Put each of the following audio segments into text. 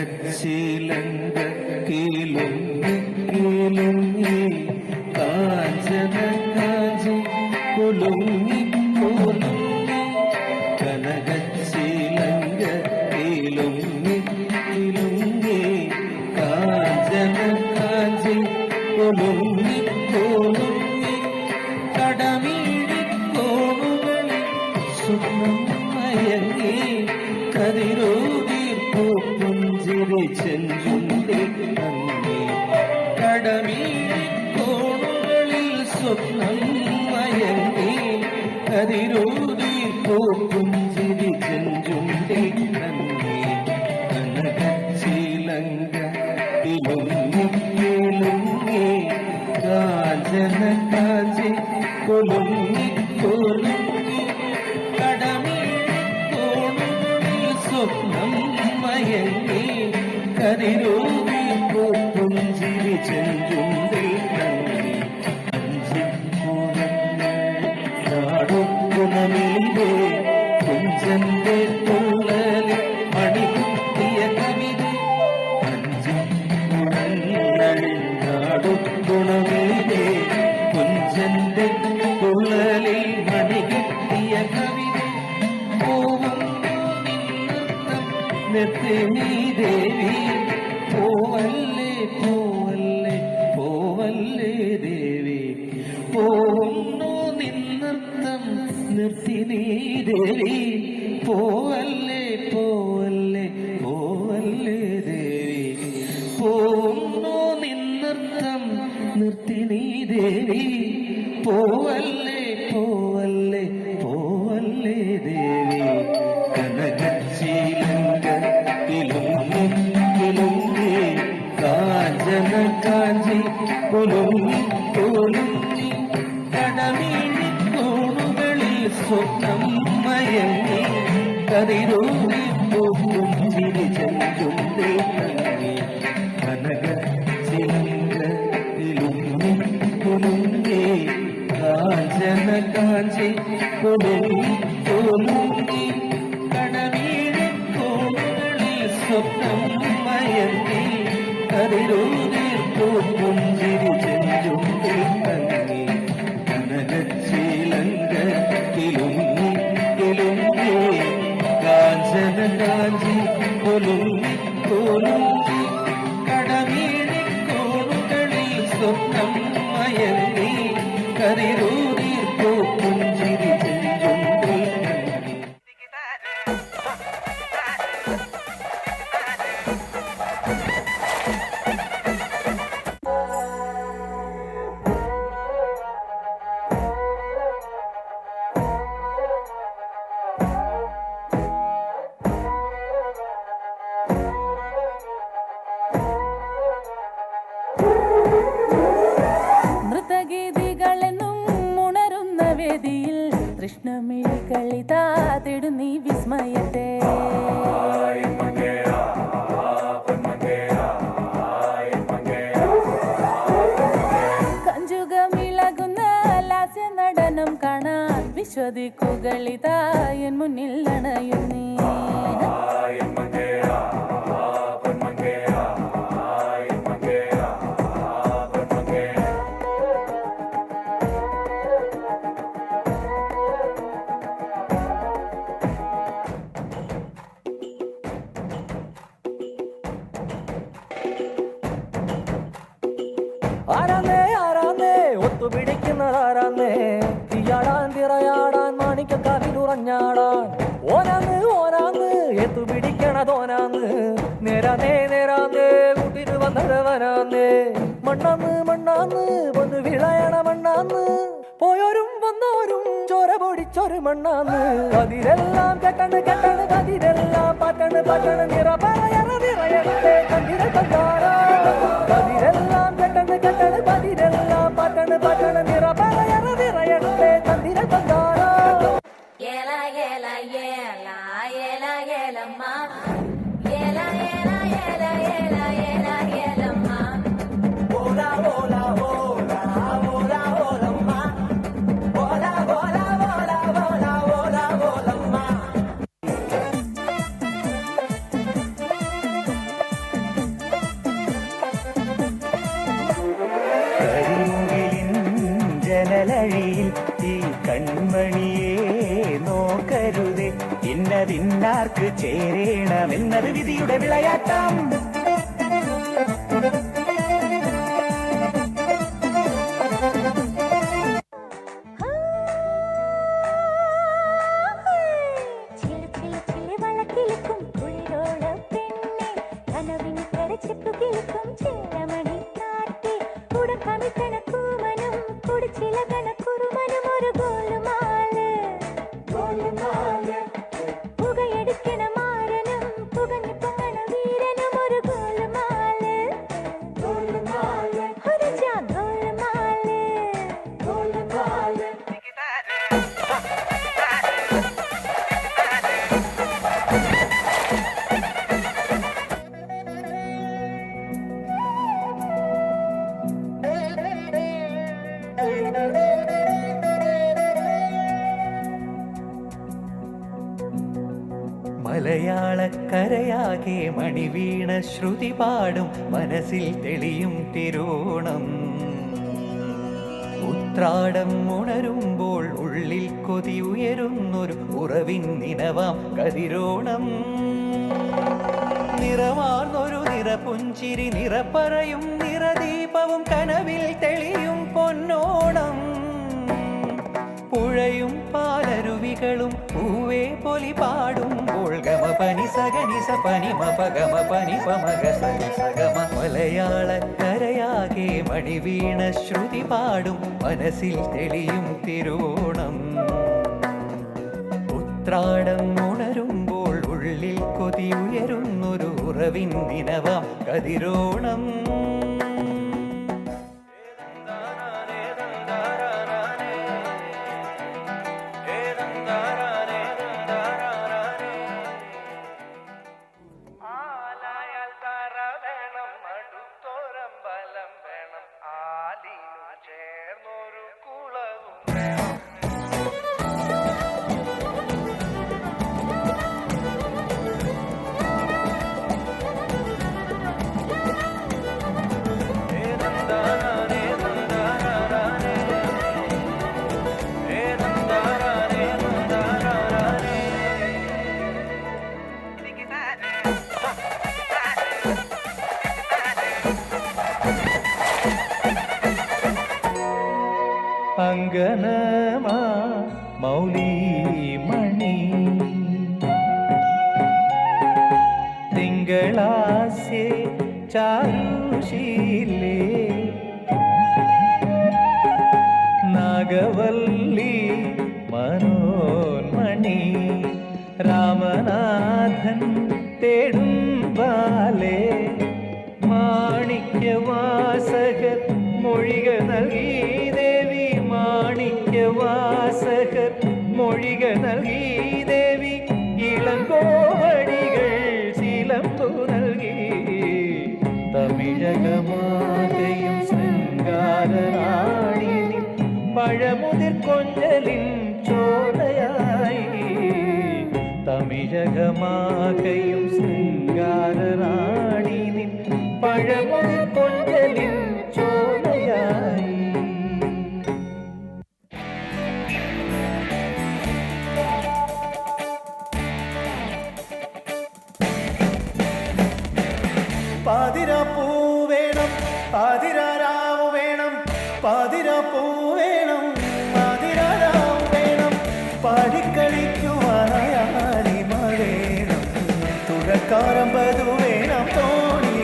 കനകശീലങ്ക കീലുങ്ങി കാഞ്ചന കാഞ്ചി കുലുങ്ങി കുലുങ്ങി കനകശീലങ്ക കീലുങ്ങി കാഞ്ചന കാഞ്ചി കുലുങ്ങി കുലുങ്ങി കടമീഴി കോണുകളിൽ സ്വപ്നം മയങ്ങി കതിരൂതി പുഞ്ചിരി ചെഞ്ചുണ്ടി നന്ദി കടമീഴി കോണുകളിൽ സ്വപ്നം മയങ്ങി കതിരൂതി പുഞ്ചിരി ചെഞ്ചുണ്ടി നന്ദി കനകശീലങ്ക കിലുങ്ങി കിലുങ്ങി കാഞ്ചന കാഞ്ചി കുലുങ്ങി കുലുങ്ങി കടമി സ്വപ്നം മയങ്ങി കതിരൂതി പുഞ്ചിരി ചെഞ്ചുണ്ടിൽ തങ്ങി നാടുകുണമില്ലേ കുഞ്ചന്റെ തുള്ളലിൽ മണികുത്തിയ കവിത നാടുകുണമില്ലേ കുഞ്ചന്റെ തുള്ളലിൽ മണികുത്തിയ കവിത നിർത്തിനീ ദേവി പോവല്ലേ പോവല്ലേ പോവല്ലേ ദേവി പോവുന്നു നിന്നർത്ഥം നിർത്തിനീ ദേവി പോവല്ലേ പോവല്ലേ പോവല്ലേ ദേവി പോവുന്നു നിന്നർത്ഥം നിർത്തിനീ ദേവി പോവല്ലേ പോവല്ലേ പോവല്ലേ ദേവി കാഞ്ചന കാഞ്ചി കൊലുങ്ങി കൊലുങ്ങി കടമീഴി കോണുകളിൽ സ്വപ്നം മയങ്ങി കതിരൂരി പുഞ്ചിരി ചെഞ്ചുണ്ടേ തങ്ങി കനക ചിലങ്ക ഇലുങ്ങി കൊലുങ്ങി കാഞ്ചന കാഞ്ചി കൊലുങ്ങി കൊലുങ്ങി കടമീഴി കോണുകളിൽ സ്വപ്നം മയങ്ങി കതിരൂരി പുഞ്ചിരി ചെഞ്ചുണ്ടേ തങ്ങി കനകച്ചിലങ്ക കിലുങ്ങി കിലുങ്ങി കാഞ്ചന കാഞ്ചി കൊലുങ്ങി കൊലുങ്ങി കടമീഴി കോണുകളിൽ സ്വപ്നം മയങ്ങി കതിരൂരി പുഞ്ചിരി ചെഞ്ചുണ്ടേ തങ്ങി. നൃത്തഗീതികളെന്നും ഉണരുന്ന വേദിയിൽ കൃഷ്ണമിഴി കളിതാതിടുന്നീ വിസ്മയത്തെ കഞ്ചുകമിളകുന്ന ലാസ്യ നടനം കാണാൻ വിശ്വദിക്കുകളിതാ എൻ മുന്നിൽ അണയുന്നീ ആരാന്നേ ആരാന്നേ ഒത്തുപിടിക്കുന്നതാരാന്നേ തീയാടാൻ തിറയാടാൻ മാണിക്കക്കാവിലുറഞ്ഞാടാൻ ഓനാന്ന് ഓനാന്ന് എത്തുപിടിക്കണതോനാന്ന് നേരാന്നേ നേരാന്നേ കൂട്ടിന് വന്നതവനാന്നേ മണ്ണാന്ന് മണ്ണാന്ന് വന്ന് വിളയണ മണ്ണാന്ന് പോയോരും വന്നോരും ചോര പൊടിച്ചൊരു മണ്ണാന്ന് അതിരെല്ലാം കെട്ടണ് കെട്ടണ് അതിരെല്ലാം പറ്റണ് പറ്റണ് നിറ പറയണ നിറയണേ കണ്ടിര കണ്ടാടാ അതിരെല്ലാം കെട്ടണ് കെട്ടണ് അതിരെല്ലാം പറ്റണ് പറ്റണ് നിറ പറയണ നിറയണേ കണ്ടിര കണ്ടാടാ ഏല ഏല ഏല ഏല ഏലമ്മ ഏല ഏല ഏല ഏല ഏല ഏലമ്മ ഓല ഓല ഓല ഓല ഓലമ്മ ഓല ഓല ഓല ഓല ഓല ഓലമ്മ കരിമുകിലിൻ ജനലഴിയിൽ ഈ കൺമണിയെ നോക്കരുതേ ഇന്നതിന്നാർക്ക് ചേരേണമെന്നത് വിധിയുടെ വിളയാട്ടം മലയാളക്കരയാകെ മണിവീണ ശ്രുതി പാടും മനസ്സിൽ തെളിയും തിരുവോണം. ഉത്രാടം ഉണരുമ്പോൾ ഉള്ളിൽ കൊതി ഉയരുന്നൊരു ഉറവിൻ നിനവാം കതിരോണം. നിറമാർന്നൊരു നിറപുഞ്ചിരി നിറപ്പറയും നിറദീപവും കനവിൽ തെളിയും പൊന്നോണം. പുഴയും പാലരുവികളും പൂവേ പൊലി പാടുമ്പോൾ ഗമ പനി സഗനിസ പനി മപഗമ പനി പമഗ സഗമ. മലയാളക്കരയാകെ മണിവീണ ശ്രുതി പാടും മനസ്സിൽ തെളിയും തിരുവോണം. ഉത്രാടം ഉണരുമ്പോൾ ഉള്ളിൽ കൊതി ഉയരുന്നൊരു ഉറവിൻ നിനവാം കതിരോണം. അങ്കനമാ മൗലിമണി തിങ്കളാസ്യേ ചാരുശീലേ നാഗവല്ലി മനോന്മണി രാമനാഥൻ തേടും ബാലേ മാണിക്യവാസകർ മൊഴിക നൽകി ദേവി മാണിക്യവാസകർ മൊഴിക നൽകി ദേവി ഇളങ്കോവടികൾ ശീലമ്പു നൽകി തമിഴകമാകയും ശൃംഗാരറാണി പഴമുതിർ കൊഞ്ചലിൻ ചോലയായി തമിഴകമാകയും ശൃംഗാരറാണി പഴമുതിർ കൊഞ്ചലിൻ ചോലയായി. പാതിരാപ്പൂ വേണം പാതിരാരാവ് വേണം പാതിരാപ്പൂ വേണം പാതിരാരാവ് വേണം പാടിക്കളിക്കുവാനായാലിമ വേണം തുഴക്കാരമ്പതു വേണം തോണികളായിരമായിരം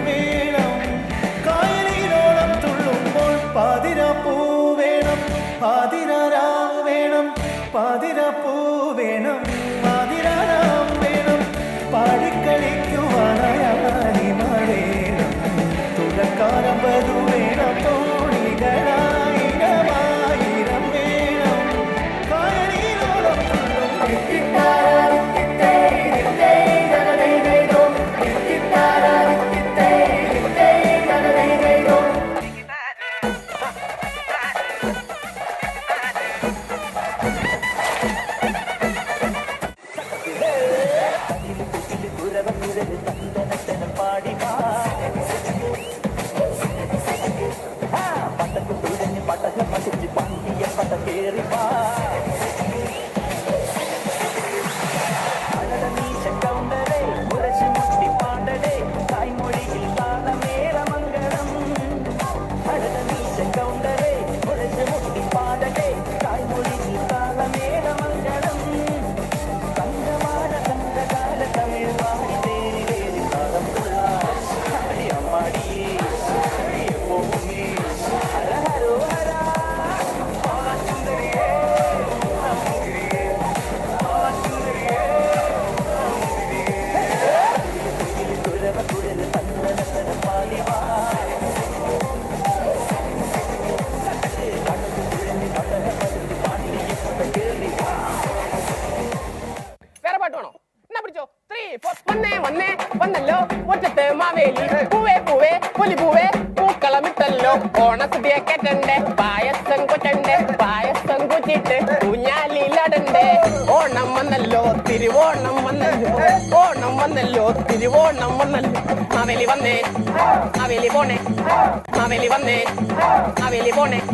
വേണം കായലിനോളം തുള്ളുമ്പോൾ പാതിരാപ്പൂ വേണം പാതിരാരാവ് വേണം പാതിരാപ്പൂ വേണം പാതിരാരാവ് വേണം പാടിക്കളിക്കുവാനായാലിമ വേണം തുഴക്കാരമ്പതു വേണം തോണികളായിരമായിരം വേണം കായലിനോളം ഓണസദ്യ കേട്ടണ്ടേ പായസം കൊച്ചണ്ടേ പായസം കുച്ചിട്ട് ഊഞ്ഞാലിലടണ്ടേ ഓണം വന്നല്ലോ വന്നല്ലോ തിരുവോണം വന്നല്ലോ മാവേലി വന്നേ മാവേലി പോണേ മാവേലി വന്നേ മാവേലി പോണേ